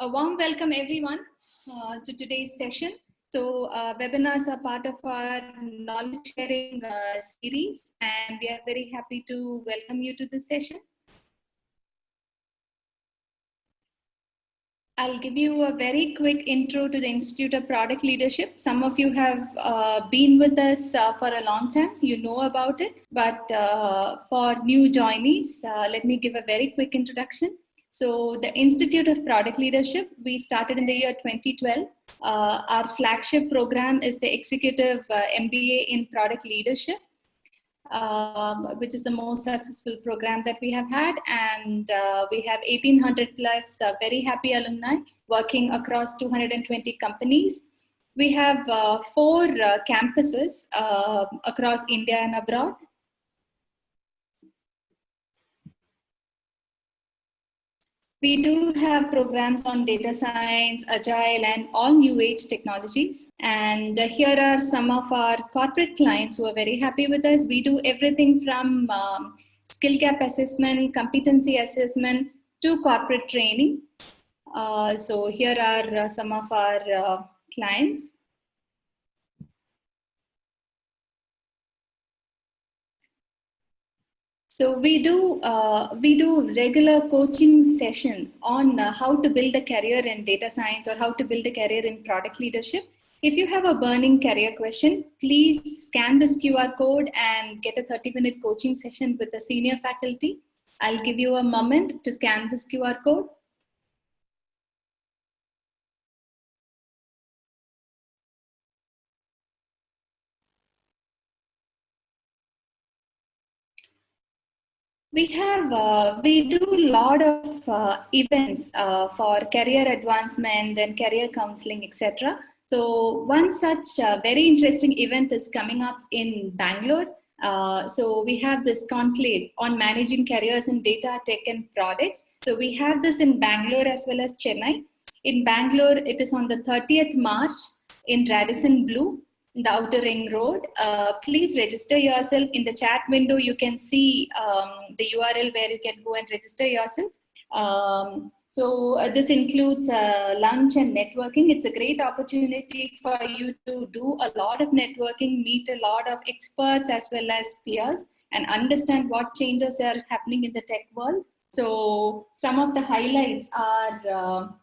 A warm welcome everyone to today's session. So webinars are part of our knowledge sharing series, and we are very happy to welcome you to this session. I'll give you a very quick intro to the Institute of Product Leadership. Some of you have been with us for a long time, so you know about it. But for new joinees, let me give a very quick introduction. So the Institute of Product Leadership, we started in the year 2012. Our flagship program is the Executive MBA in Product Leadership, which is the most successful program that we have had. And we have 1,800 plus very happy alumni working across 220 companies. We have 4 campuses across India and abroad. We do have programs on data science, agile, and all new age technologies. And here are some of our corporate clients who are very happy with us. We do everything from skill gap assessment, competency assessment, to corporate training. So here are some of our clients. So we do regular coaching session on how to build a career in data science or how to build a career in product leadership. If you have a burning career question, please scan this QR code and get a 30-minute coaching session with a senior faculty. I'll give you a moment to scan this QR code. We do a lot of events for career advancement and career counseling, etc. So one such very interesting event is coming up in Bangalore. So we have this conclave on managing careers in data, tech, and products. So we have this in Bangalore as well as Chennai. In Bangalore, it is on the 30th March in Radisson Blu, in the Outer Ring Road. Please register yourself. In the chat window, you can see the URL where you can go and register yourself. So this includes lunch and networking. It's a great opportunity for you to do a lot of networking, meet a lot of experts as well as peers, and understand what changes are happening in the tech world. So some of the highlights are,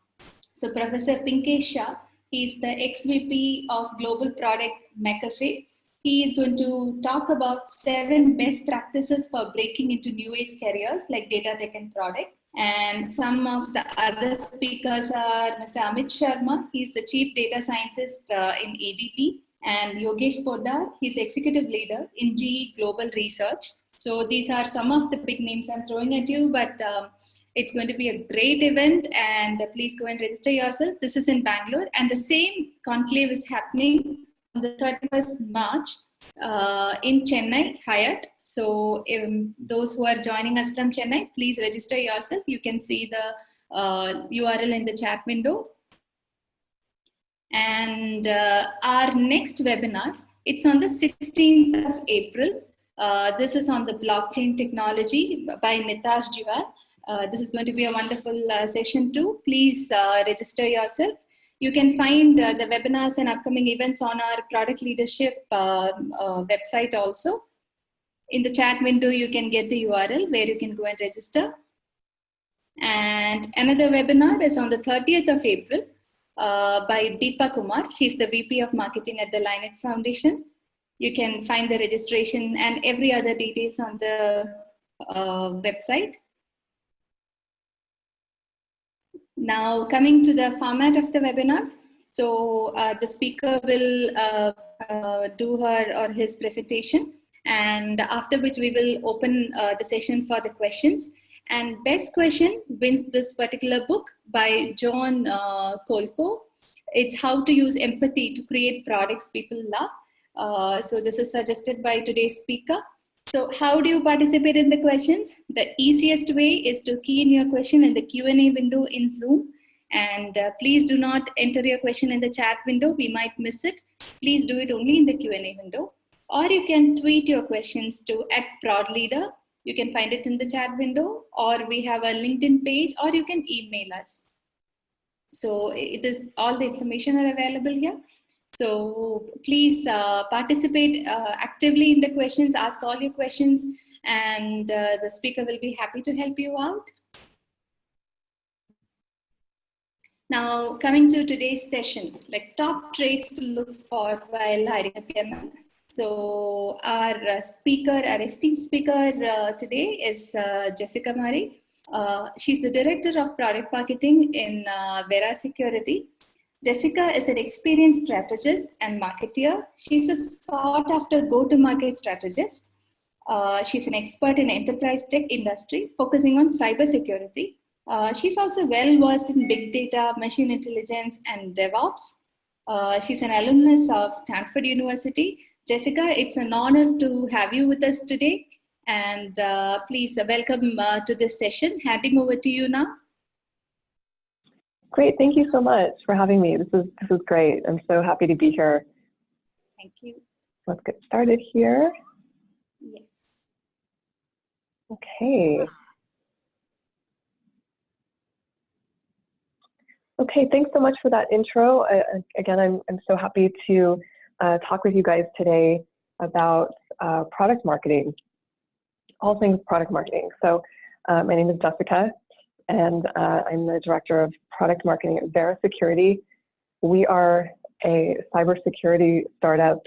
so Professor Pinkesh Shah, he's the ex-VP of Global Product McAfee. He is going to talk about 7 best practices for breaking into new age careers like data, tech, and product. And some of the other speakers are Mr. Amit Sharma. He's the Chief Data Scientist in ADP. And Yogesh Poddar, he's Executive Leader in GE Global Research. So these are some of the big names I'm throwing at you, but it's going to be a great event, and please go and register yourself. This is in Bangalore, and the same conclave is happening on the 31st March in Chennai, Hyatt. So those who are joining us from Chennai, please register yourself. You can see the URL in the chat window. And our next webinar, it's on the 16th of April. This is on the blockchain technology by Nitash Jiwal. This is going to be a wonderful session too. Please register yourself. You can find the webinars and upcoming events on our product leadership website also. In the chat window, you can get the URL where you can go and register. And another webinar is on the 30th of April by Deepa Kumar. She's the VP of Marketing at the Linux Foundation. You can find the registration and every other details on the website. Now, coming to the format of the webinar. So the speaker will do her or his presentation, and after which we will open the session for the questions. And best question wins this particular book by John Kolko. It's How to Use Empathy to Create Products People Love. So this is suggested by today's speaker. So how do you participate in the questions? The easiest way is to key in your question in the Q&A window in Zoom. And please do not enter your question in the chat window. We might miss it. Please do it only in the Q&A window. Or you can tweet your questions to @ProdLeader. You can find it in the chat window, or we have a LinkedIn page, or you can email us. So it is all the information are available here. So please participate actively in the questions, ask all your questions, and the speaker will be happy to help you out. Now, coming to today's session, like top traits to look for while hiring a PMM. So our esteemed speaker today is Jessica Murray. She's the Director of Product Marketing in Vera Security. Jessica is an experienced strategist and marketeer. She's a sought-after go-to-market strategist. She's an expert in enterprise tech industry, focusing on cybersecurity. She's also well-versed in big data, machine intelligence, and DevOps. She's an alumnus of Stanford University. Jessica, it's an honor to have you with us today. And please welcome to this session. Handing over to you now. Great, thank you so much for having me. This is great. I'm so happy to be here. Thank you. Let's get started here. Yes. Okay. Okay, thanks so much for that intro. Again, I'm so happy to talk with you guys today about product marketing, all things product marketing. So my name is Jessica, and I'm the Director of Product Marketing at Vera Security. We are a cybersecurity startup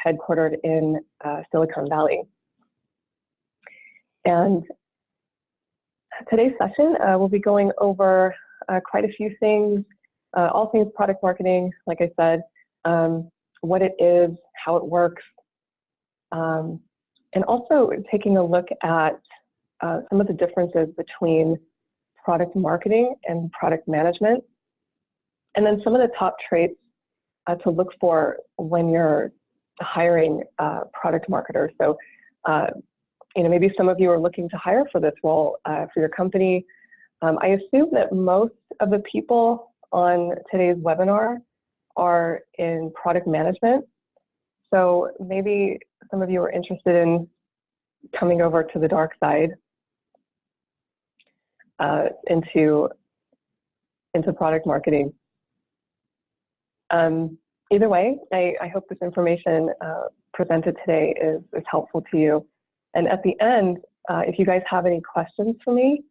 headquartered in Silicon Valley. And today's session, we'll be going over quite a few things, all things product marketing, like I said, what it is, how it works, and also taking a look at some of the differences between product marketing and product management, and then some of the top traits to look for when you're hiring product marketers. So, maybe some of you are looking to hire for this role for your company. I assume that most of the people on today's webinar are in product management. So maybe some of you are interested in coming over to the dark side into product marketing. Either way, I hope this information presented today is helpful to you. And at the end, if you guys have any questions for me,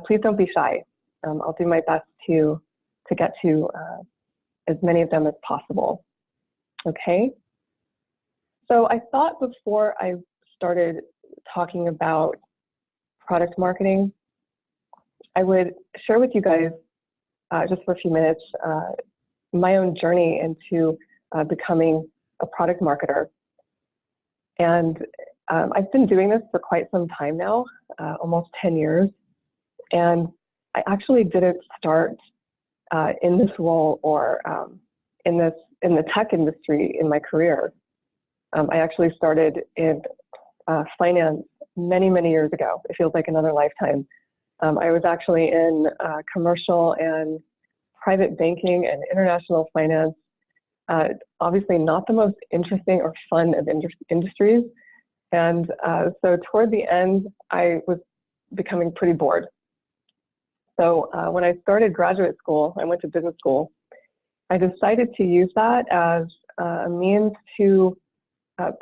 please don't be shy. I'll do my best to get to as many of them as possible. Okay? So I thought before I started talking about product marketing, I would share with you guys just for a few minutes my own journey into becoming a product marketer. And I've been doing this for quite some time now, almost 10 years. And I actually didn't start in this role or in the tech industry in my career. I actually started in finance many, many years ago. It feels like another lifetime. I was actually in commercial and private banking and international finance. Obviously not the most interesting or fun of industries. And so toward the end, I was becoming pretty bored. So when I started graduate school, I went to business school. I decided to use that as a means to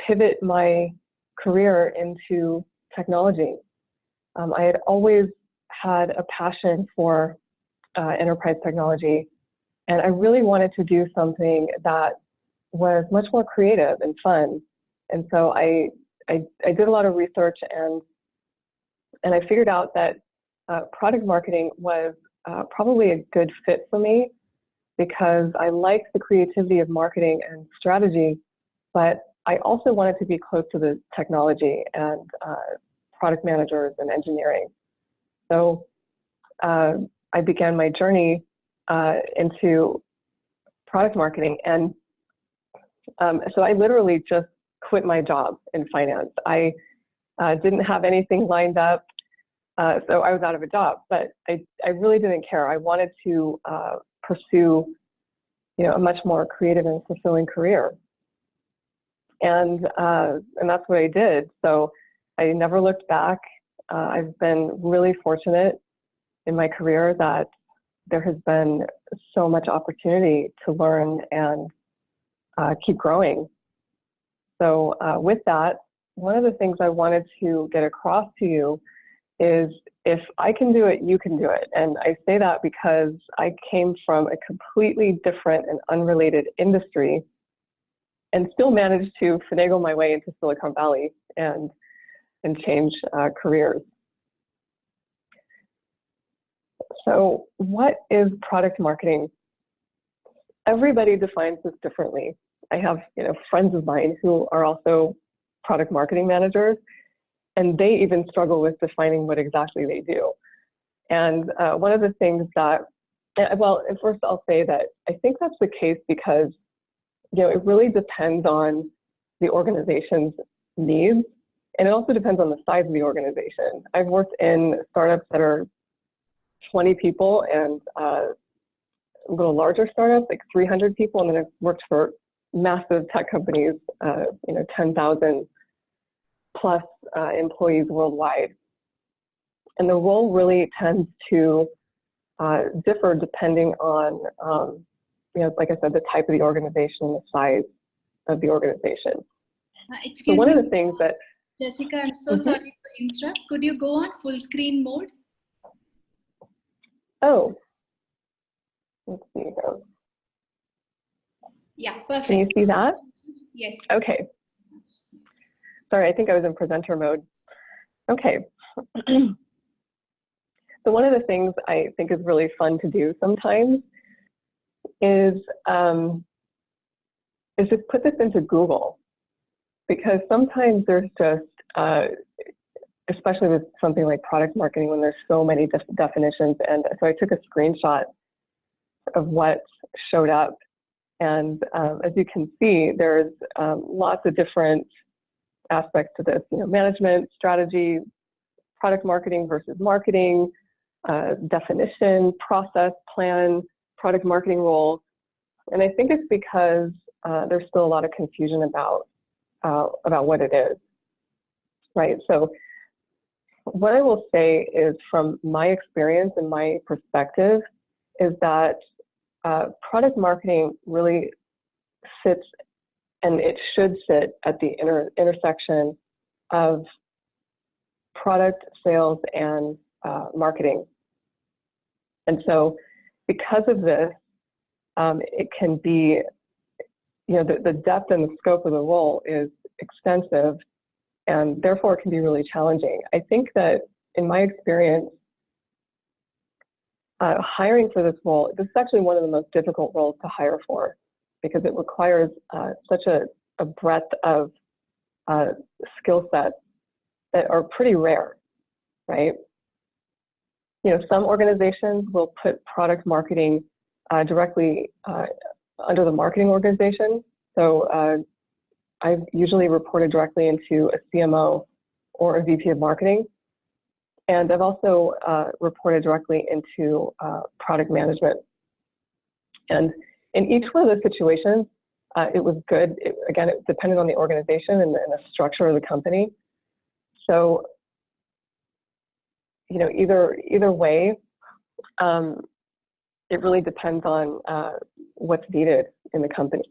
pivot my career into technology. I had always had a passion for enterprise technology, and I really wanted to do something that was much more creative and fun. And so I did a lot of research, and I figured out that product marketing was probably a good fit for me because I like the creativity of marketing and strategy, but I also wanted to be close to the technology and product managers and engineering. So I began my journey into product marketing, and so I literally just quit my job in finance. I didn't have anything lined up, so I was out of a job, but I really didn't care. I wanted to pursue, a much more creative and fulfilling career. And that's what I did. So I never looked back. I've been really fortunate in my career that there has been so much opportunity to learn and keep growing. So with that, one of the things I wanted to get across to you is if I can do it, you can do it. And I say that because I came from a completely different and unrelated industry and still managed to finagle my way into Silicon Valley and change careers. So what is product marketing? Everybody defines this differently. I have friends of mine who are also product marketing managers, and they even struggle with defining what exactly they do. And one of the things that, well, first I'll say that I think that's the case because it really depends on the organization's needs, and it also depends on the size of the organization. I've worked in startups that are 20 people and a little larger startups, like 300 people, and then I've worked for massive tech companies, 10,000 plus employees worldwide. And the role really tends to differ depending on, like I said, the type of the organization and the size of the organization. Excuse so one me, of the things that Jessica, I'm so sorry to interrupt. Could you go on full screen mode? Oh, let's see here. Yeah, perfect. Can you see that? Yes. Okay. Sorry, I think I was in presenter mode. Okay. So one of the things I think is really fun to do sometimes is just put this into Google, because sometimes there's just, especially with something like product marketing, when there's so many definitions. And so I took a screenshot of what showed up. And as you can see, there's lots of different aspects to this, management, strategy, product marketing versus marketing, definition, process, plan, product marketing role. And I think it's because there's still a lot of confusion about what it is, right? So what I will say is, from my experience and my perspective, is that product marketing really sits, and it should sit, at the intersection of product, sales, and marketing. And so because of this, it can be, the depth and the scope of the role is extensive, and therefore it can be really challenging. I think that in my experience, hiring for this role, this is actually one of the most difficult roles to hire for, because it requires such a breadth of skill sets that are pretty rare, right? Some organizations will put product marketing directly under the marketing organization. So I've usually reported directly into a CMO or a VP of marketing. And I've also reported directly into product management. And in each one of those situations, it was good. Again, it depended on the organization and the structure of the company. So, either way, it really depends on what's needed in the company.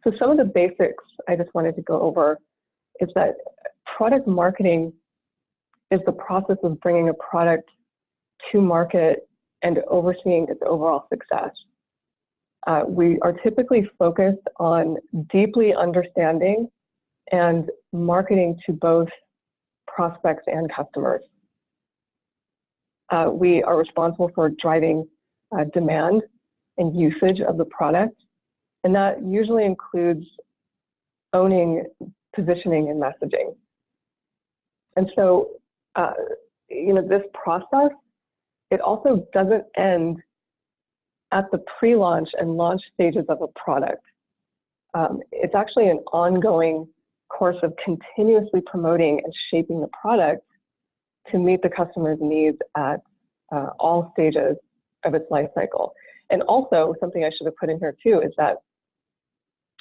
So some of the basics I just wanted to go over is that product marketing is the process of bringing a product to market and overseeing its overall success. We are typically focused on deeply understanding and marketing to both prospects and customers. We are responsible for driving demand and usage of the product, and that usually includes owning positioning and messaging. And so, this process, it also doesn't end at the pre-launch and launch stages of a product. It's actually an ongoing course of continuously promoting and shaping the product to meet the customer's needs at all stages of its life cycle. And also, something I should have put in here too is that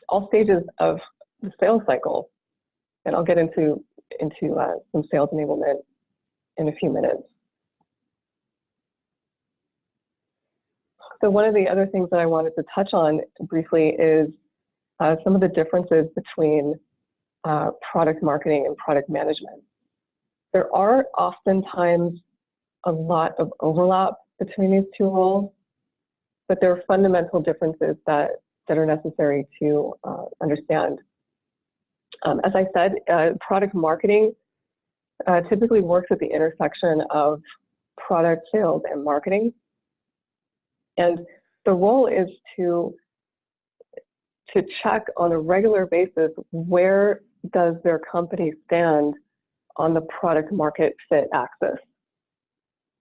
all stages of the sales cycle, and I'll get into some sales enablement in a few minutes. So one of the other things that I wanted to touch on briefly is some of the differences between product marketing and product management. There are oftentimes a lot of overlap between these two roles, but there are fundamental differences that are necessary to understand. As I said, product marketing typically works at the intersection of product sales and marketing. And the role is to check on a regular basis, where does their company stand on the product market fit axis.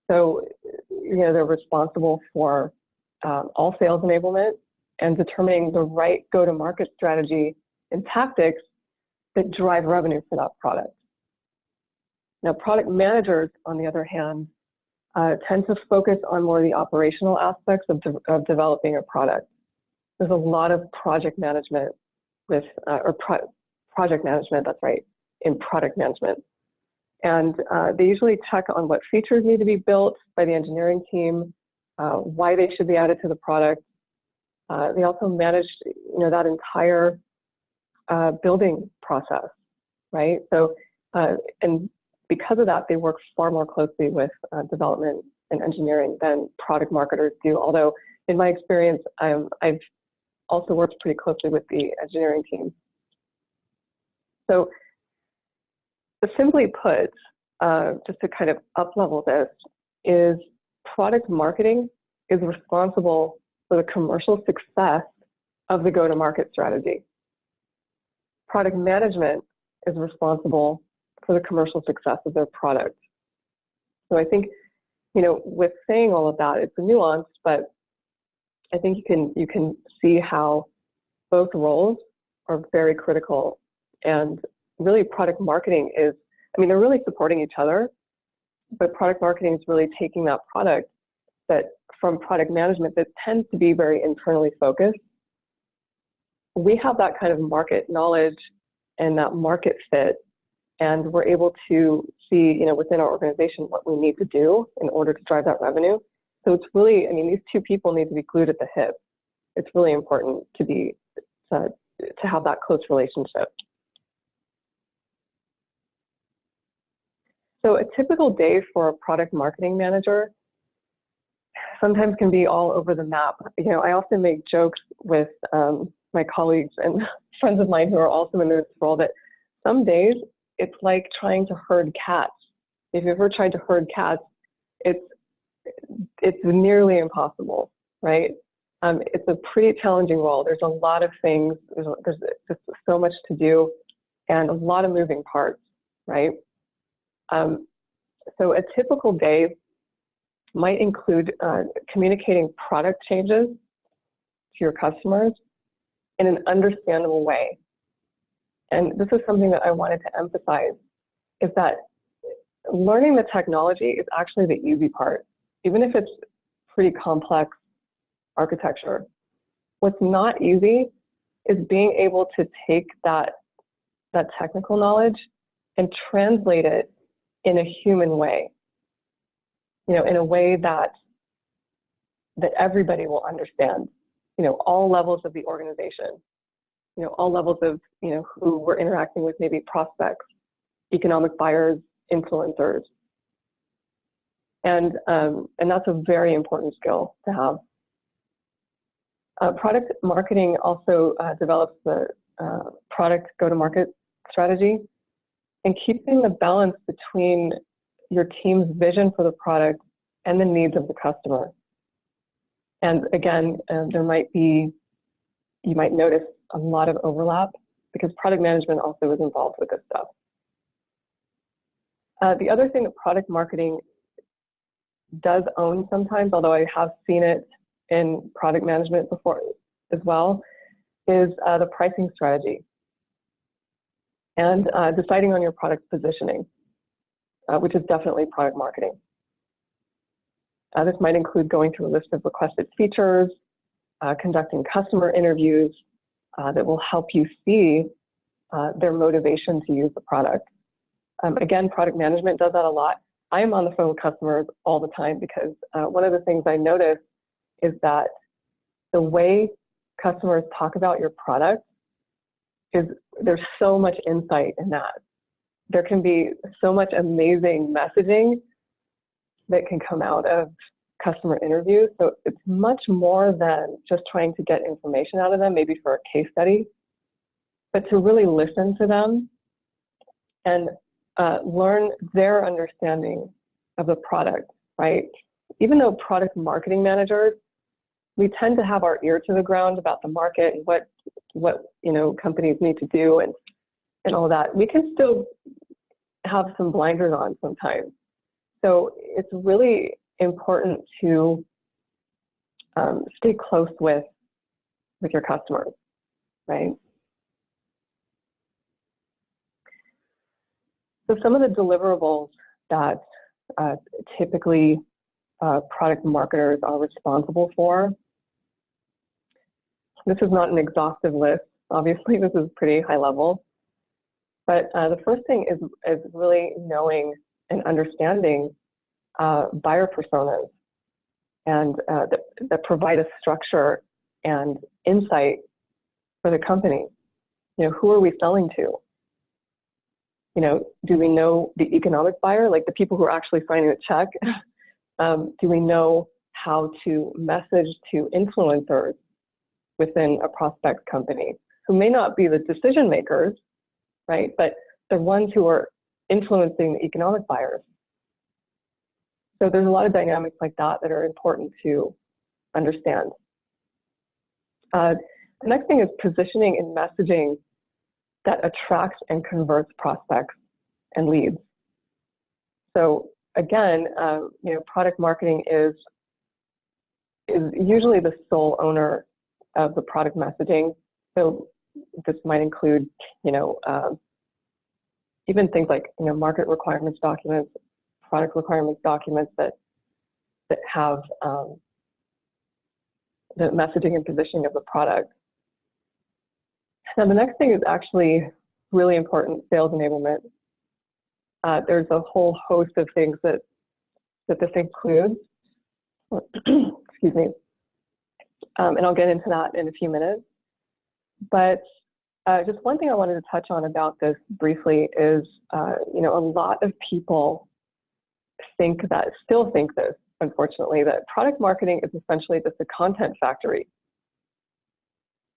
So, they're responsible for all sales enablement and determining the right go-to-market strategy and tactics that drive revenue for that product. Now, product managers, on the other hand, tend to focus on more of the operational aspects of developing a product. There's a lot of project management project management, that's right, in product management. And they usually check on what features need to be built by the engineering team, why they should be added to the product. They also manage, that entire building process, right? So, and because of that, they work far more closely with development and engineering than product marketers do. Although, in my experience, I've also worked pretty closely with the engineering team. So, simply put, just to kind of up-level this, is product marketing is responsible for the commercial success of the go-to-market strategy. Product management is responsible for the commercial success of their product. So I think, with saying all of that, it's a nuance, but I think you can see how both roles are very critical. And really, product marketing is, they're really supporting each other, but product marketing is really taking that product from product management that tends to be very internally focused. We have that kind of market knowledge and that market fit, and we're able to see, within our organization what we need to do in order to drive that revenue. So it's really, these two people need to be glued at the hip. It's really important to have that close relationship. So a typical day for a product marketing manager sometimes can be all over the map. I often make jokes with my colleagues and friends of mine who are also in this role that some days it's like trying to herd cats. If you've ever tried to herd cats, it's nearly impossible, right? It's a pretty challenging role. There's a lot of things. There's just so much to do and a lot of moving parts, right? So a typical day might include communicating product changes to your customers in an understandable way. And this is something that I wanted to emphasize, is that learning the technology is actually the easy part, even if it's pretty complex architecture. What's not easy is being able to take that technical knowledge and translate it in a human way, in a way that everybody will understand, all levels of the organization, all levels of, who we're interacting with, maybe prospects, economic buyers, influencers. And that's a very important skill to have. Product marketing also develops the product go-to-market strategy, and keeping the balance between your team's vision for the product and the needs of the customer. And again, you might notice a lot of overlap because product management also is involved with this stuff. The other thing that product marketing does own sometimes, although I have seen it in product management before as well, is the pricing strategy and deciding on your product positioning, which is definitely product marketing. This might include going through a list of requested features, conducting customer interviews that will help you see their motivation to use the product. Again, product management does that a lot. I am on the phone with customers all the time because one of the things I notice is that the way customers talk about your product there's so much insight in that. There can be so much amazing messaging that can come out of customer interviews. So it's much more than just trying to get information out of them, maybe for a case study, but to really listen to them and learn their understanding of the product, right? Even though product marketing managers, we tend to have our ear to the ground about the market and what companies need to do and all that, we can still have some blinders on sometimes. So it's really important to stay close with your customers, right? So some of the deliverables that typically product marketers are responsible for. This is not an exhaustive list. Obviously, this is pretty high level. But the first thing is really knowing and understanding buyer personas and that provide a structure and insight for the company. Who are we selling to? Do we know the economic buyer, like the people who are actually signing a check? Do we know how to message to influencers within a prospect company who may not be the decision makers, right? But the ones who are influencing the economic buyers. So there's a lot of dynamics like that that are important to understand. The next thing is positioning and messaging that attracts and converts prospects and leads. So again, product marketing is usually the sole owner of the product messaging. So this might include, even things like, market requirements documents, product requirements documents that have the messaging and positioning of the product. Now, the next thing is actually really important, sales enablement. There's a whole host of things that this includes. Excuse me. And I'll get into that in a few minutes. But just one thing I wanted to touch on about this briefly is, a lot of people still think this, unfortunately, that product marketing is essentially just a content factory,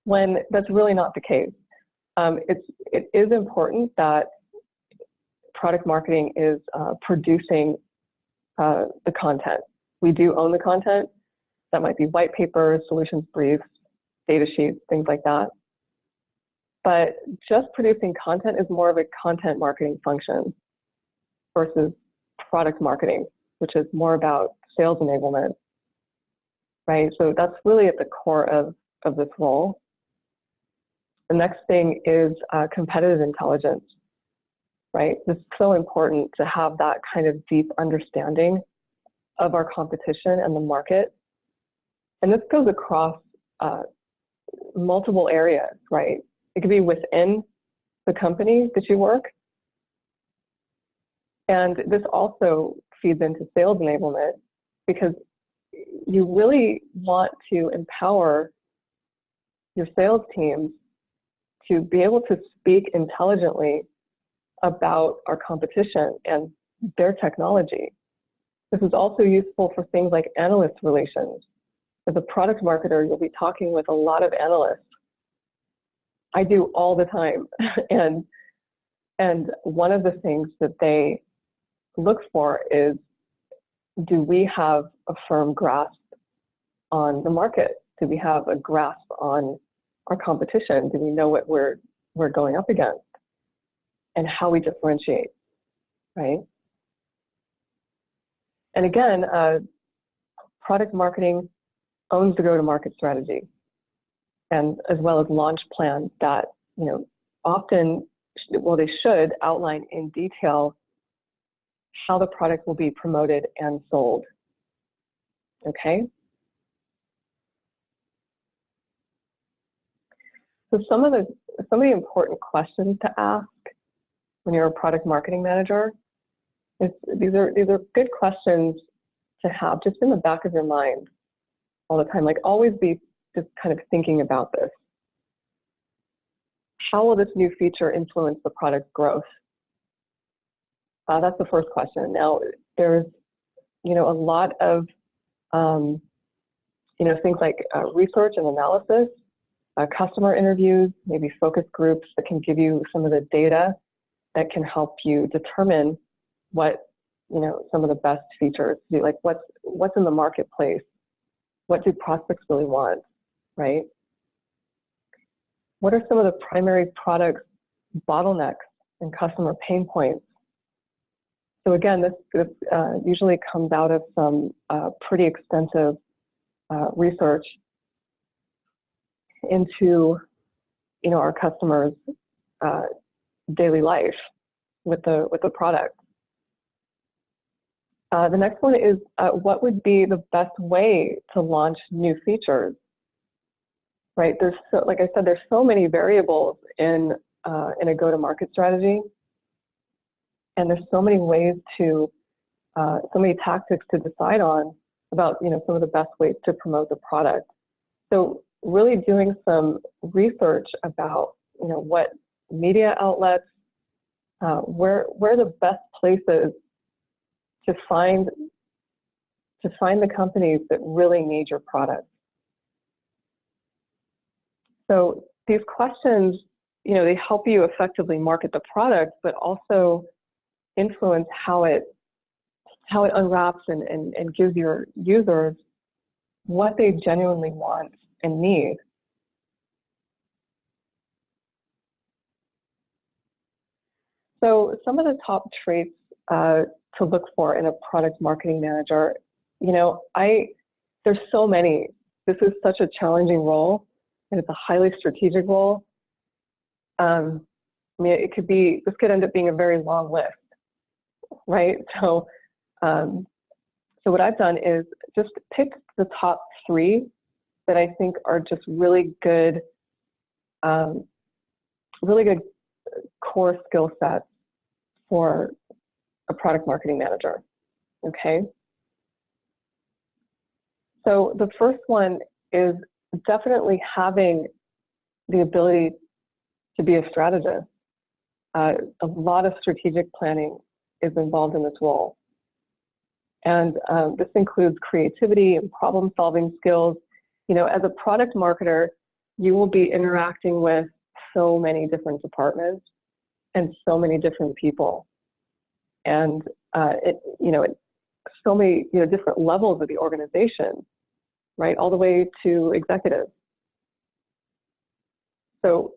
when that's really not the case. It is important that product marketing is producing the content. We do own the content. That might be white papers, solutions briefs, data sheets, things like that. But just producing content is more of a content marketing function versus product marketing, which is more about sales enablement, right? So that's really at the core of this role. The next thing is competitive intelligence, right? It's so important to have that kind of deep understanding of our competition and the market. And this goes across multiple areas, right? It could be within the company that you work. And this also feeds into sales enablement, because you really want to empower your sales teams to be able to speak intelligently about our competition and their technology. This is also useful for things like analyst relations. As a product marketer, you'll be talking with a lot of analysts. I do all the time. And one of the things that they look for is, do we have a firm grasp on the market? Do we have a grasp on our competition? Do we know what we're going up against and how we differentiate, right? And again, product marketing owns the go-to-market strategy, and as well as launch plans that, often, well, they should outline in detail how the product will be promoted and sold, okay? So some of the important questions to ask when you're a product marketing manager is, these are good questions to have just in the back of your mind all the time. Like, always be just kind of thinking about this. How will this new feature influence the product growth? That's the first question. Now, there's, a lot of, things like research and analysis, customer interviews, maybe focus groups that can give you some of the data that can help you determine what, some of the best features to do, like what's in the marketplace, what do prospects really want, right? What are some of the primary product bottlenecks and customer pain points? So again, this usually comes out of some pretty extensive research into, our customers' daily life with the product. The next one is what would be the best way to launch new features? Right? Like I said, there's so many variables in a go-to-market strategy, and there's so many ways so many tactics to decide on about, some of the best ways to promote the product. So really doing some research about, what media outlets, where the best places to find the companies that really need your product. So these questions, they help you effectively market the product, but also influence how it unwraps and gives your users what they genuinely want and need. So some of the top traits to look for in a product marketing manager, there's so many. This is such a challenging role, and it's a highly strategic role. This could end up being a very long list, right? So what I've done is just pick the top 3 that I think are just really good core skill sets for a product marketing manager, okay? So the first one is definitely having the ability to be a strategist. A lot of strategic planning is involved in this role. And this includes creativity and problem-solving skills. As a product marketer, you will be interacting with so many different departments and so many different people. And so many different levels of the organization, right, all the way to executives. So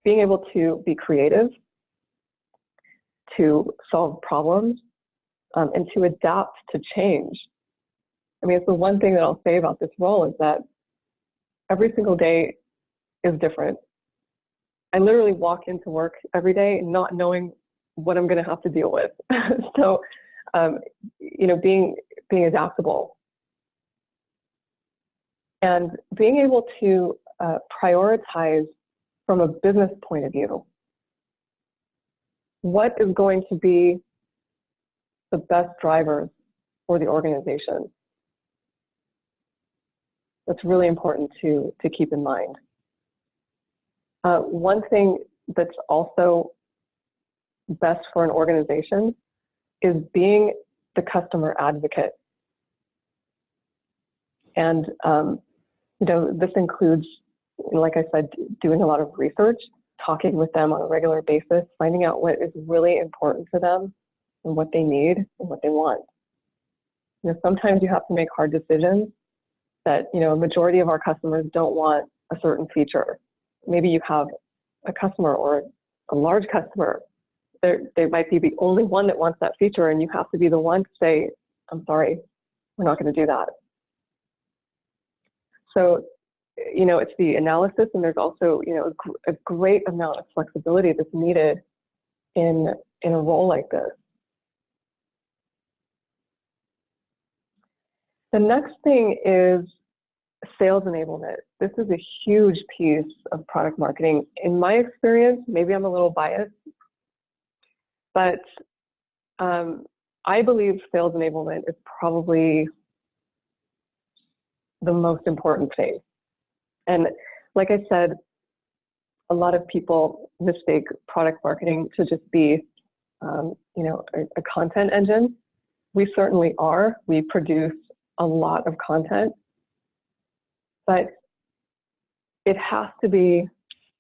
being able to be creative, to solve problems, and to adapt to change. It's the one thing that I'll say about this role is that every single day is different. I literally walk into work every day not knowing what I'm going to have to deal with. So, being adaptable and being able to prioritize from a business point of view. What is going to be the best drivers for the organization? That's really important to keep in mind. One thing that's also best for an organization is being the customer advocate. And this includes, like I said, doing a lot of research, talking with them on a regular basis, finding out what is really important to them and what they need and what they want. Sometimes you have to make hard decisions that, a majority of our customers don't want a certain feature. Maybe you have a customer or a large customer. They might be the only one that wants that feature, and you have to be the one to say, I'm sorry, we're not going to do that. So, it's the analysis, and there's also, a great amount of flexibility that's needed in a role like this. The next thing is sales enablement. This is a huge piece of product marketing. In my experience, maybe I'm a little biased, but I believe sales enablement is probably the most important thing. And like I said, a lot of people mistake product marketing to just be, you know, a content engine. We certainly are. We produce a lot of content, but it has to be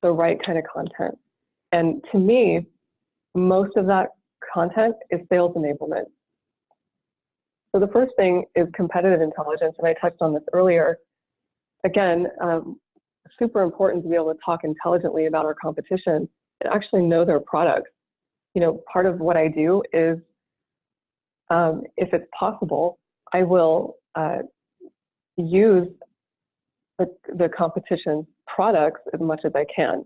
the right kind of content. And to me, most of that content is sales enablement. So the first thing is competitive intelligence, and I touched on this earlier. Again, super important to be able to talk intelligently about our competition and actually know their products. You know, part of what I do is, if it's possible, I will use the competition's products as much as I can.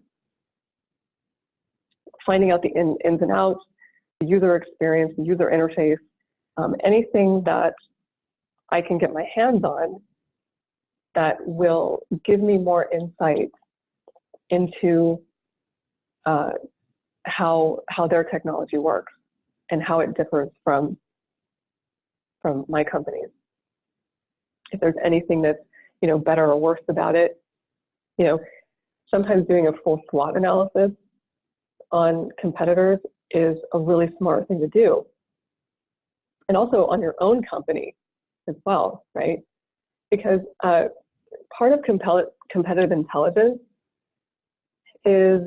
Finding out the ins and outs, the user experience, the user interface, anything that I can get my hands on that will give me more insight into how their technology works and how it differs from my company's. If there's anything that's, you know, better or worse about it, you know, sometimes doing a full SWOT analysis on competitors is a really smart thing to do. And also on your own company as well, right? Because part of competitive intelligence is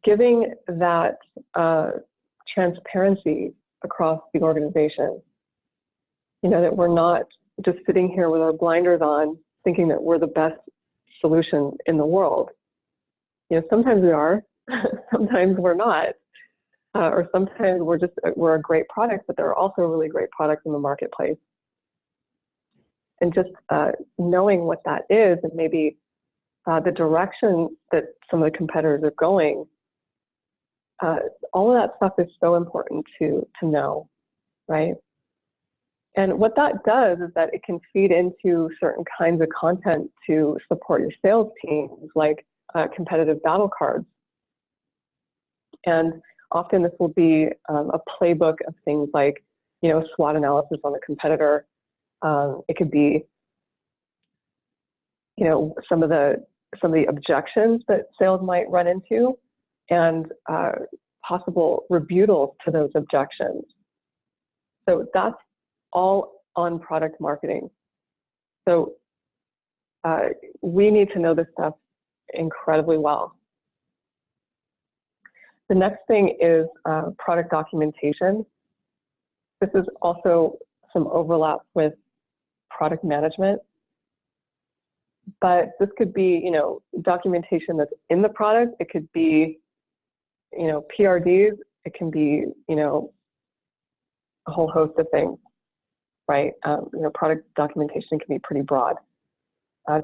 giving that transparency across the organization. You know, that we're not just sitting here with our blinders on thinking that we're the best solution in the world. You know, sometimes we are, sometimes we're not, or sometimes we're a great product, but there are also really great products in the marketplace. And just knowing what that is and maybe the direction that some of the competitors are going, all of that stuff is so important to know, right? And what that does is that it can feed into certain kinds of content to support your sales teams, like competitive battle cards. And often this will be a playbook of things like, you know, SWOT analysis on the competitor. It could be, you know, some of the objections that sales might run into, and possible rebuttals to those objections. So that's all on product marketing. So we need to know this stuff incredibly well. The next thing is product documentation. This is also some overlap with product management, but this could be, you know, documentation that's in the product. It could be, you know, PRDs. It can be, you know, a whole host of things, right? You know, product documentation can be pretty broad,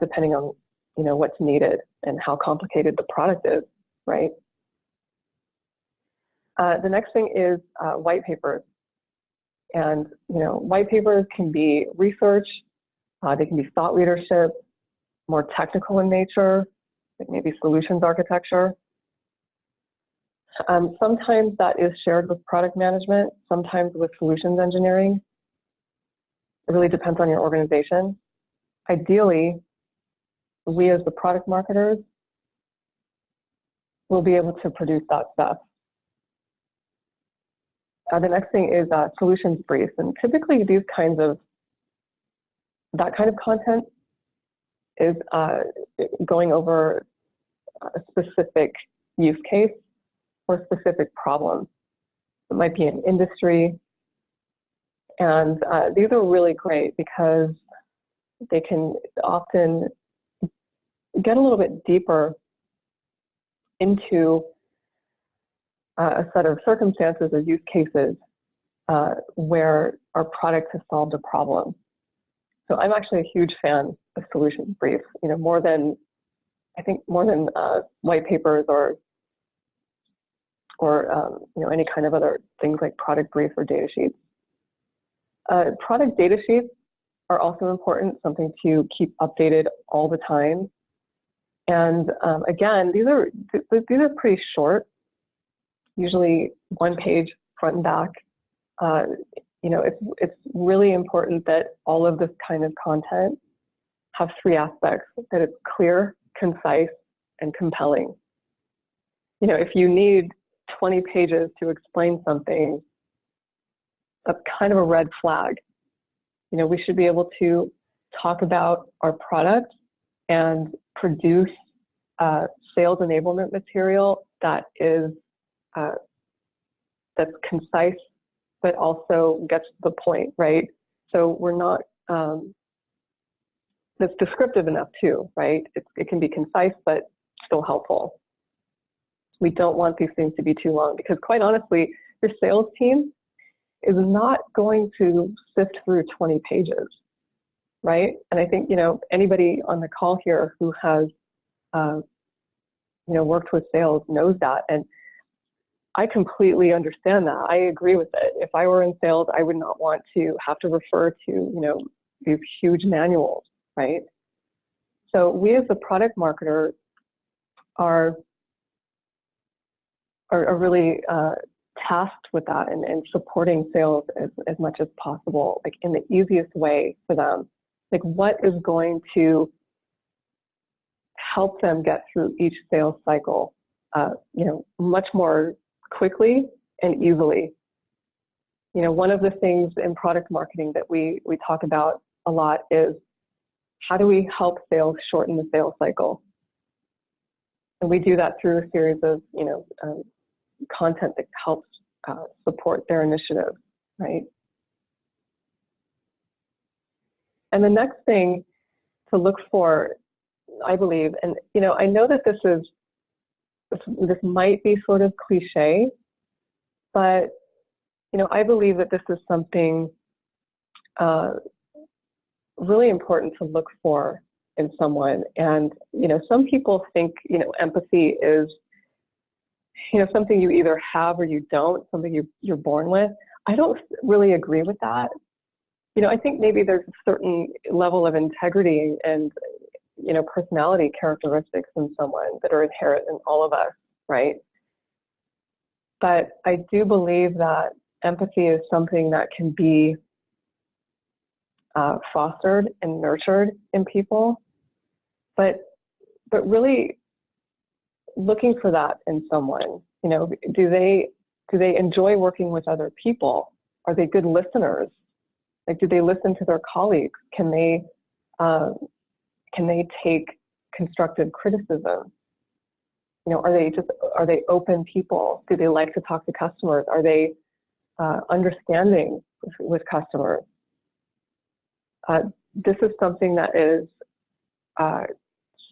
depending on, you know, what's needed and how complicated the product is, right? The next thing is white papers. And, you know, white papers can be research, they can be thought leadership, more technical in nature, like maybe solutions architecture. Sometimes that is shared with product management, sometimes with solutions engineering. It really depends on your organization. Ideally, we as the product marketers will be able to produce that stuff. The next thing is solutions briefs, and typically that kind of content is going over a specific use case or specific problem. It might be an industry, and these are really great because they can often get a little bit deeper into a set of circumstances or use cases where our product has solved a problem. So I'm actually a huge fan of solutions briefs, you know, more than white papers or you know, any kind of other things like product briefs or data sheets. Product data sheets are also important, something to keep updated all the time. And again, these are pretty short, usually one page, front and back. You know, it's really important that all of this kind of content have three aspects: that it's clear, concise, and compelling. You know, if you need 20 pages to explain something, that's kind of a red flag. You know, we should be able to talk about our product and produce sales enablement material that is that's concise, but also gets to the point, right? So we're not, that's descriptive enough too, right? It can be concise, but still helpful. We don't want these things to be too long, because quite honestly, your sales team is not going to sift through 20 pages, right? And I think, you know, anybody on the call here who has, you know, worked with sales knows that. And I completely understand that. I agree with it. If I were in sales, I would not want to have to refer to, you know, these huge manuals, right? So we as a product marketer are really tasked with that and supporting sales as much as possible, like in the easiest way for them. Like, what is going to help them get through each sales cycle, you know, much more quickly and easily. You know, one of the things in product marketing that we talk about a lot is, how do we help sales shorten the sales cycle? And we do that through a series of, you know, content that helps support their initiative, right? And the next thing to look for, I believe, and you know, I know that this might be sort of cliche, but you know, I believe that this is something really important to look for in someone. And you know, some people think, you know, empathy is, you know, something you either have or you don't, something you're born with. I don't really agree with that. You know, I think maybe there's a certain level of integrity and, you know, personality characteristics in someone that are inherent in all of us, right? But I do believe that empathy is something that can be fostered and nurtured in people, but really looking for that in someone. You know, do they enjoy working with other people? Are they good listeners? Like, do they listen to their colleagues? Can they take constructive criticism? You know, are they open people? Do they like to talk to customers? Are they understanding with customers? This is something that is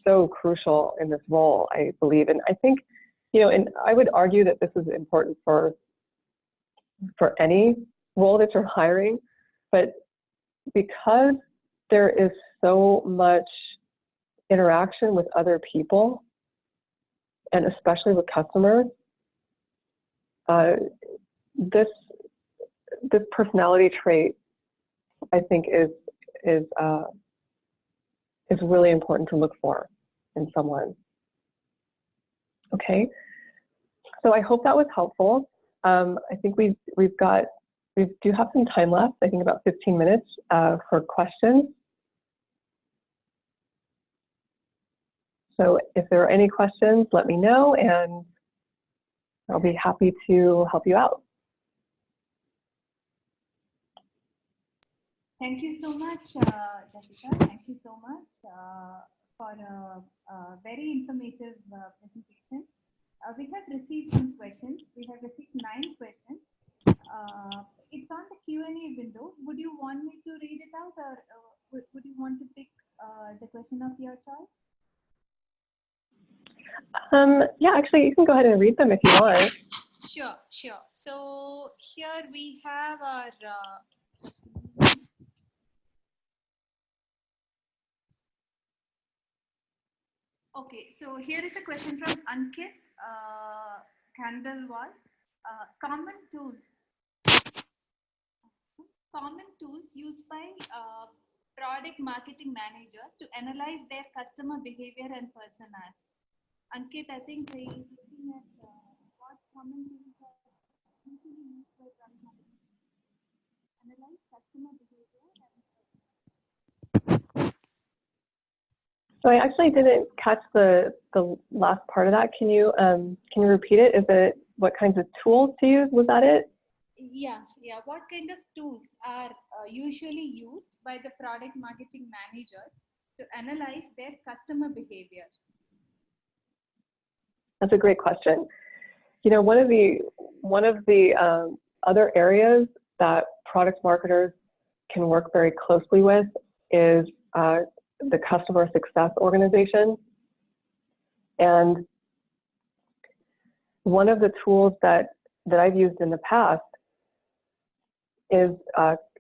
so crucial in this role, I believe. And I think, you know, and I would argue that this is important for any role that you're hiring, but because there is so much interaction with other people, and especially with customers, this personality trait, I think, is really important to look for in someone. Okay, so I hope that was helpful. I think we do have some time left. I think about 15 minutes for questions. So if there are any questions, let me know, and I'll be happy to help you out. Thank you so much, Jessica. Thank you so much for a very informative presentation. We have received some questions. We have received 9 questions. It's on the Q&A window. Would you want me to read it out, or would you want to pick the question of your choice? Yeah, actually, you can go ahead and read them if you want. Sure, sure. So here we have our okay, so here is a question from Ankit Kandalwal. Common tools used by product marketing managers to analyze their customer behavior and personas. Ankit, I think he's looking at what common tools are usually used by product marketing to analyze customer behavior and personas. So I actually didn't catch the last part of that. Can you repeat it? Is it what kinds of tools to use? Was that it? Yeah. What kind of tools are usually used by the product marketing managers to analyze their customer behavior? That's a great question. One of the other areas that product marketers can work very closely with is the customer success organization. And one of the tools that I've used in the past is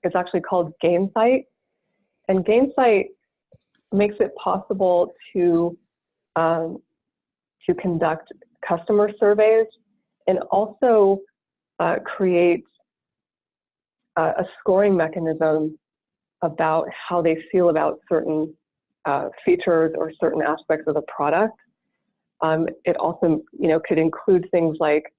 it's actually called Gainsight. And Gainsight makes it possible to conduct customer surveys and also create a scoring mechanism about how they feel about certain features or certain aspects of the product. It also, could include things like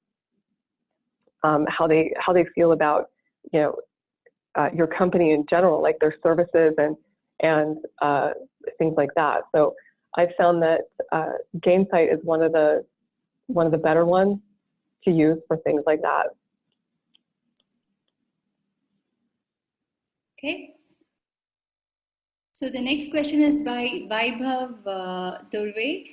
how they feel about, your company in general, like their services and things like that. So I found that Gainsight is one of the better ones to use for things like that. Okay. So the next question is by Vaibhav Durve.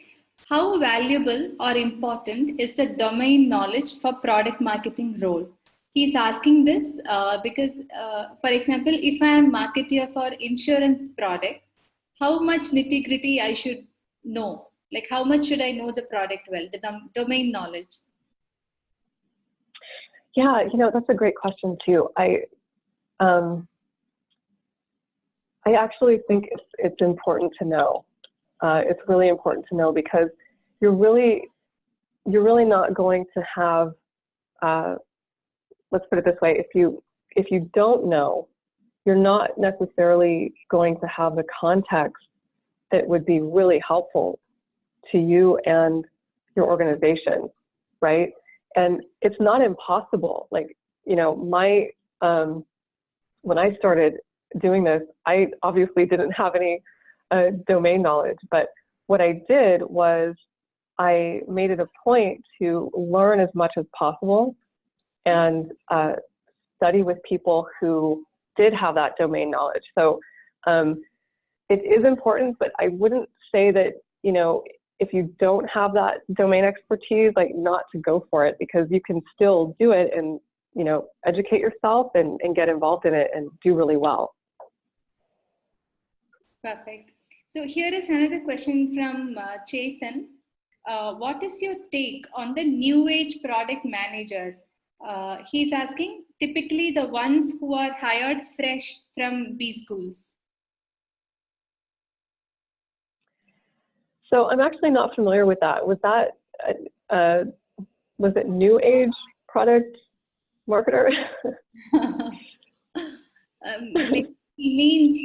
How valuable or important is the domain knowledge for product marketing role? He's asking this because, for example, if I am marketer for insurance product, how much nitty-gritty I should know? Like how much should I know the product well, the domain knowledge? Yeah, that's a great question too. I actually think it's important to know. It's really important to know because you're really not going to have. Let's put it this way: if you don't know, you're not necessarily going to have the context that would be really helpful to you and your organization, right? And it's not impossible. Like, when I started doing this, I obviously didn't have any domain knowledge, but what I did was I made it a point to learn as much as possible and study with people who did have that domain knowledge. So it is important, but I wouldn't say that, if you don't have that domain expertise, like not to go for it, because you can still do it and, educate yourself and get involved in it and do really well. Perfect. So here is another question from Chetan. What is your take on the new age product managers? He's asking, typically the ones who are hired fresh from B schools. So I'm actually not familiar with that. Was it new age product marketer? He means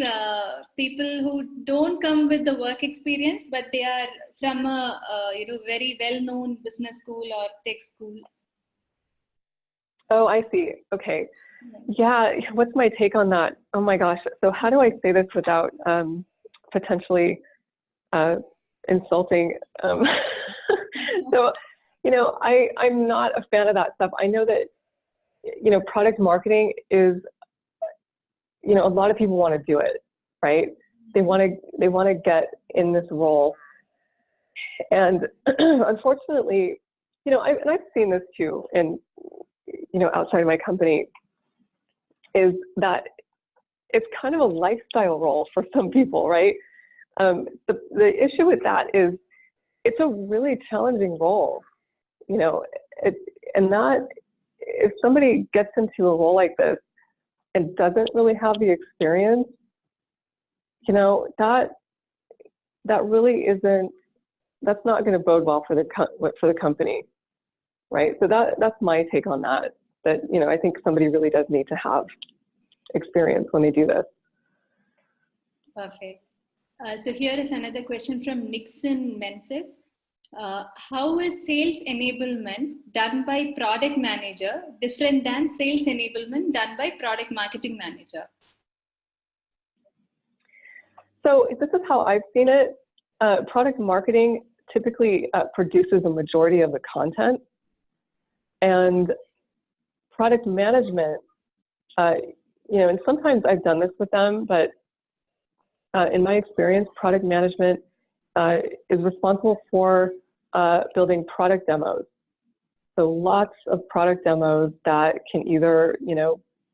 people who don't come with the work experience, but they are from a very well-known business school or tech school. Oh, I see. Okay. Yeah. What's my take on that? Oh my gosh. So how do I say this without potentially insulting? So, I'm not a fan of that stuff. I know that, product marketing is, a lot of people want to do it, right? They want to get in this role. And unfortunately, I've seen this too, and, outside of my company, is that it's kind of a lifestyle role for some people, right? The issue with that is it's a really challenging role, and that if somebody gets into a role like this and doesn't really have the experience, that really isn't, that's not going to bode well for the company, right? So that's my take on that. That I think somebody really does need to have experience when they do this. Perfect. So here is another question from Nixon Menses. How is sales enablement done by product manager different than sales enablement done by product marketing manager? So this is how I've seen it. Product marketing typically produces a majority of the content, and product management, and sometimes I've done this with them, but in my experience, product management is responsible for building product demos. So lots of product demos that can either,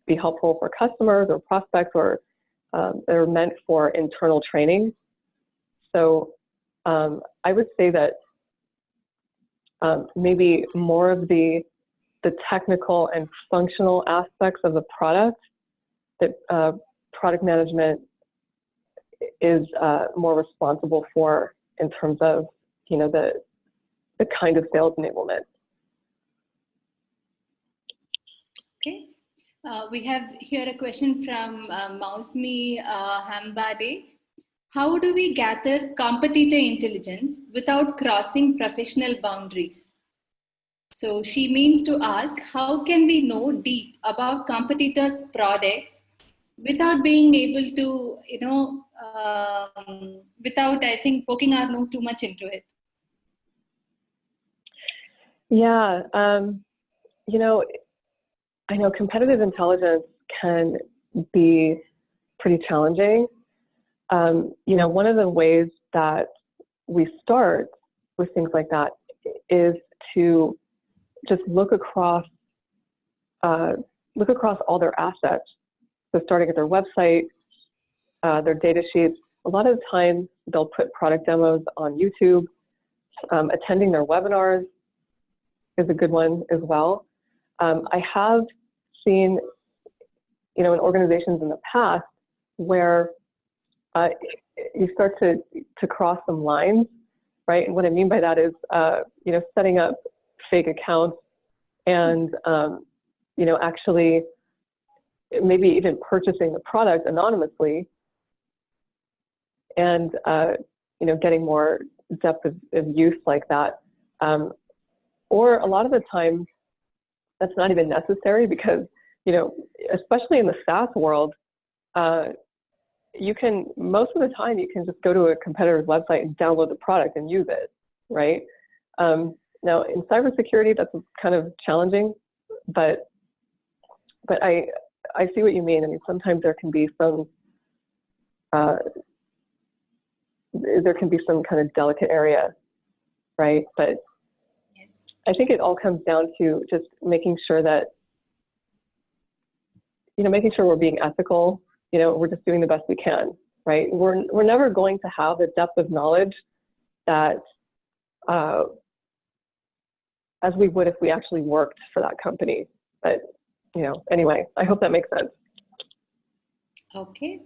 be helpful for customers or prospects, or they're meant for internal training. So I would say that maybe more of the technical and functional aspects of the product, that product management is more responsible for in terms of, the kind of sales enablement. Okay. We have here a question from Mausmi Hambade. How do we gather competitor intelligence without crossing professional boundaries? So she means to ask, how can we know deep about competitors' products without being able to, without, I think, poking our nose too much into it? Yeah, I know competitive intelligence can be pretty challenging. One of the ways that we start with things like that is to just look across all their assets. So starting at their website, their data sheets. A lot of the time they'll put product demos on YouTube. Attending their webinars is a good one as well. I have seen, in organizations in the past where you start to cross some lines, right? And what I mean by that is, setting up fake accounts and, actually maybe even purchasing the product anonymously and, getting more depth of use like that. Or a lot of the time, that's not even necessary because, especially in the SaaS world, most of the time you can just go to a competitor's website and download the product and use it, right? Now in cybersecurity, that's kind of challenging, but I see what you mean. I mean, sometimes there can be some kind of delicate area, right? But I think it all comes down to just making sure that, making sure we're being ethical. We're just doing the best we can, right? We're never going to have the depth of knowledge that as we would if we actually worked for that company. But anyway, I hope that makes sense. Okay.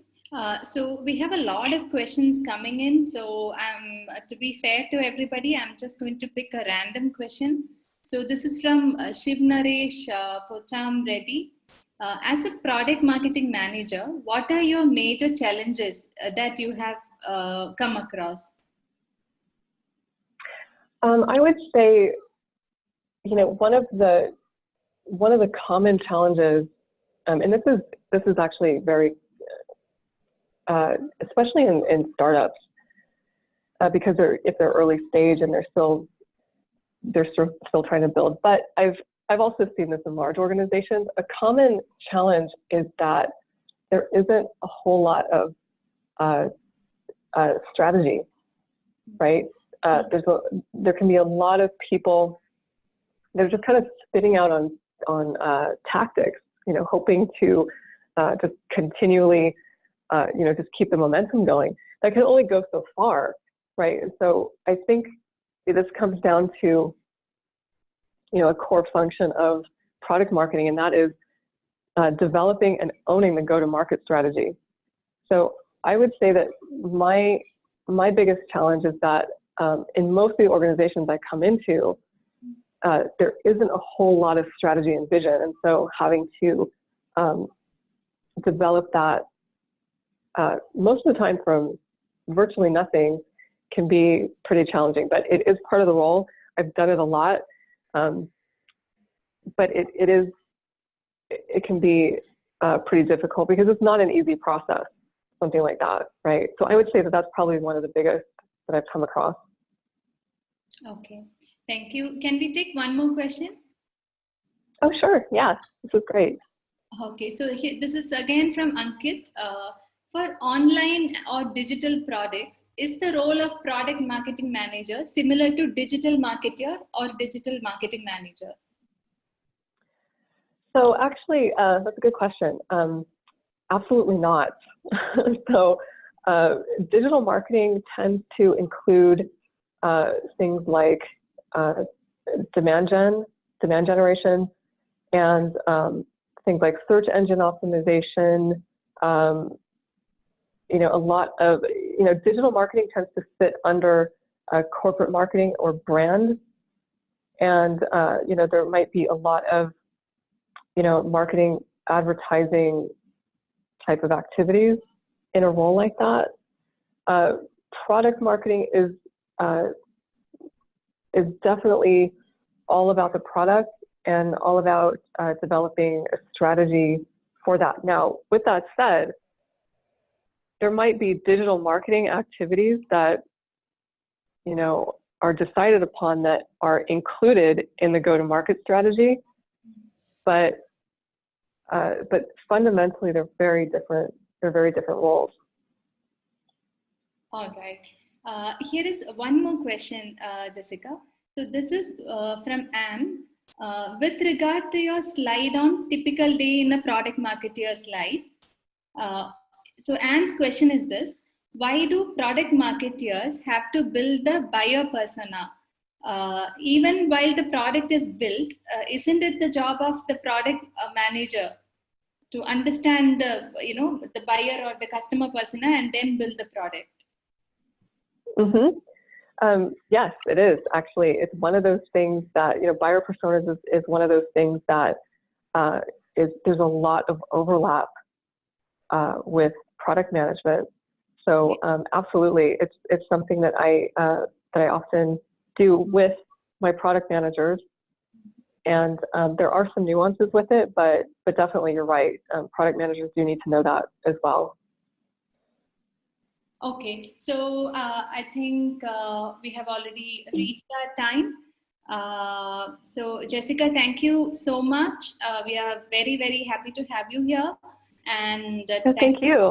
So we have a lot of questions coming in. So to be fair to everybody, I'm just going to pick a random question. So this is from Shiv Naresh Pocham Reddy. As a product marketing manager, what are your major challenges that you have come across? I would say, one of the common challenges, and this is actually very, especially in startups, because if they're early stage and they're still trying to build. But I've also seen this in large organizations. A common challenge is that there isn't a whole lot of strategy, right? There can be a lot of people, they're just kind of spitting out on tactics, hoping to just continually, just keep the momentum going. That can only go so far, right? And so I think this comes down to, a core function of product marketing, and that is developing and owning the go-to-market strategy. So I would say that my biggest challenge is that in most of the organizations I come into, there isn't a whole lot of strategy and vision, and so having to develop that most of the time from virtually nothing can be pretty challenging, but it is part of the role. I've done it a lot. But it can be pretty difficult because it's not an easy process, something like that, right? So I would say that that's probably one of the biggest that I've come across. Okay, thank you. Can we take one more question? Oh, sure. Yes, this is great. Okay, so here, this is again from Ankit. For online or digital products, is the role of product marketing manager similar to digital marketer or digital marketing manager? So actually, that's a good question. Absolutely not. So digital marketing tends to include things like demand generation, and things like search engine optimization. A lot of, digital marketing tends to sit under corporate marketing or brand. And, there might be a lot of, marketing, advertising type of activities in a role like that. Product marketing is definitely all about the product and all about developing a strategy for that. Now, with that said, there might be digital marketing activities that, are decided upon that are included in the go-to-market strategy, but fundamentally they're very different. They're very different roles. All right. Here is one more question, Jessica. So this is from Anne. With regard to your slide on typical day in a product marketer's life. So Anne's question is this: why do product marketers have to build the buyer persona? Even while the product is built, isn't it the job of the product manager to understand the buyer or the customer persona and then build the product? Yes, it is actually. It's one of those things that, buyer personas is one of those things that there's a lot of overlap with product management. So absolutely, it's something that I often do with my product managers, and there are some nuances with it, but definitely you're right. Product managers do need to know that as well. Okay, so I think we have already reached our time. So Jessica, thank you so much. We are very, very happy to have you here. And thank you.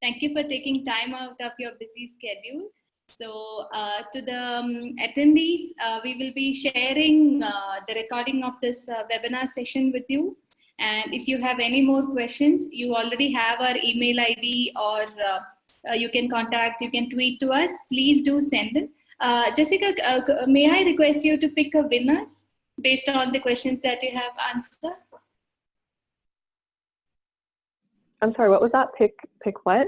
Thank you for taking time out of your busy schedule. So to the attendees, we will be sharing the recording of this webinar session with you. And if you have any more questions, you already have our email ID, or you can tweet to us. Please do send it. Jessica, may I request you to pick a winner based on the questions that you have answered? I'm sorry, what was that? Pick what?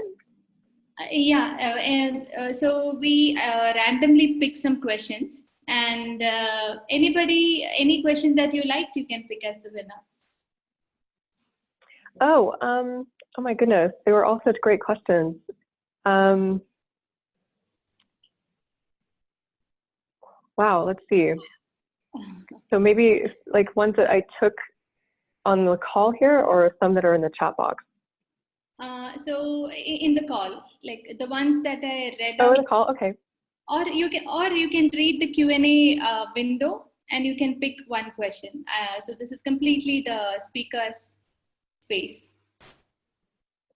So we randomly pick some questions, and any question that you liked, you can pick as the winner. Oh my goodness, they were all such great questions. Wow, let's see. So maybe like ones that I took on the call here, or some that are in the chat box? So in the call, like the ones that I read. Oh, in the call, okay. Or you can read the Q&A window, and you can pick one question. So this is completely the speaker's space.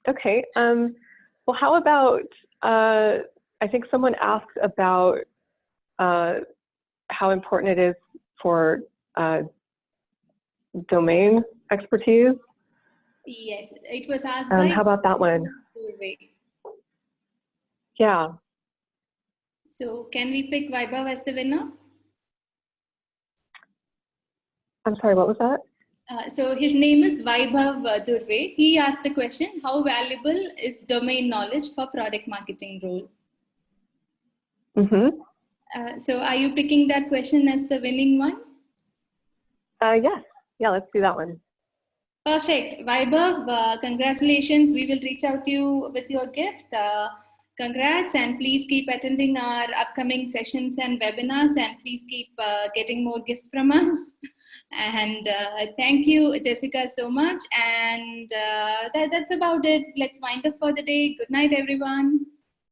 Okay. Well, how about, I think someone asked about how important it is for domain expertise. Yes, it was asked by. How about that one? Yeah. So can we pick Vaibhav as the winner? I'm sorry, what was that? So his name is Vaibhav Durve. He asked the question, how valuable is domain knowledge for product marketing role? So are you picking that question as the winning one? Yes. Yeah, let's do that one. Perfect. Vaibhav, congratulations. We will reach out to you with your gift. Congrats, and please keep attending our upcoming sessions and webinars, and please keep getting more gifts from us. And thank you, Jessica, so much. And that's about it. Let's wind up for the day. Good night, everyone.